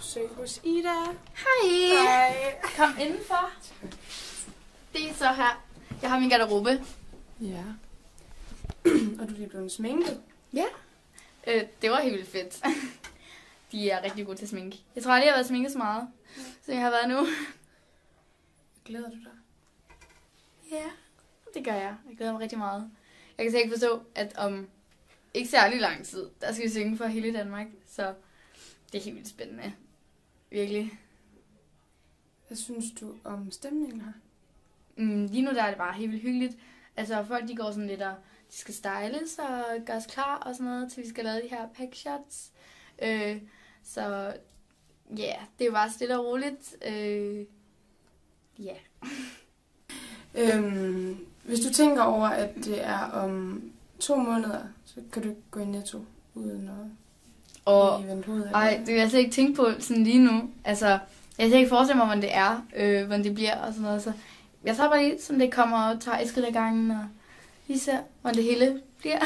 besøg hos Ida. Hej. Hej. Kom indenfor. Det er så her. Jeg har min garderobe. Ja. Og du er lige blevet sminket. Ja. Det var helt vildt fedt. De er rigtig gode til sminke. Jeg tror aldrig, jeg har været sminket så meget, som jeg har været nu. Glæder du dig? Ja, det gør jeg. Jeg glæder mig rigtig meget. Jeg kan slet ikke forstå, at om ikke særlig lang tid, der skal vi synge for hele Danmark. Så det er helt vildt spændende. Virkelig. Hvad synes du om stemningen her? Lige nu der er det bare helt vildt hyggeligt. Altså folk de går sådan lidt og de skal styles og gøres klar og sådan noget, til vi skal lave de her packshots. Så ja, det er jo bare stille og roligt. Ja. Hvis du tænker over, at det er om 2 måneder, så kan du ikke gå i Netto uden at vente hovedet af. Ej, det vil jeg slet ikke tænke på sådan lige nu. Altså, jeg kan slet ikke forestille mig, hvordan det er, hvordan det bliver og sådan noget. Så jeg tager bare lige, som det kommer og tager et skridt ad gangen og lige ser, hvordan det hele bliver.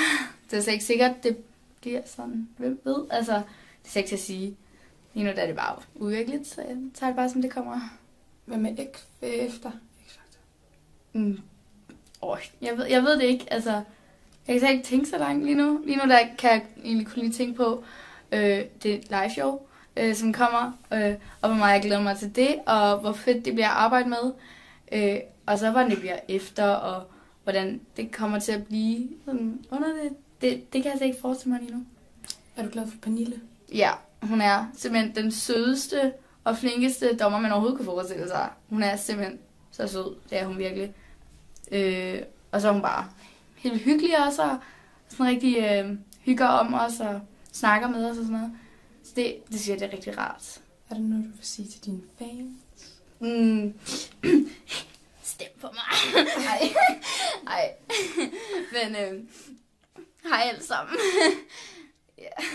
Det er slet ikke sikkert, det bliver sådan. Hvem ved? Altså, det er slet ikke til at sige. Lige nu der er det bare uvirkeligt, så jeg tager det bare, som det kommer. Hvad med efter? Jeg ved det ikke. Altså, jeg kan slet ikke tænke så langt lige nu. Lige nu der kan jeg egentlig kun lige tænke på det live show, som kommer. Og hvor meget jeg glæder mig til det, og hvor fedt det bliver at arbejde med. Og så hvordan det bliver efter, og hvordan det kommer til at blive sådan under det kan jeg slet ikke forestille mig lige nu. Er du glad for Pernille? Ja, hun er simpelthen den sødeste og flinkeste dommer, man overhovedet kan forestille sig. Hun er simpelthen så sød, det er hun virkelig. Og så er hun bare helt hyggelig også, og sådan rigtig hygger om os, og snakker med os og sådan noget. Så det synes jeg, det er rigtig rart. Er der noget, du vil sige til dine fans? Stem på mig. Nej. Men hej alle sammen. Ja.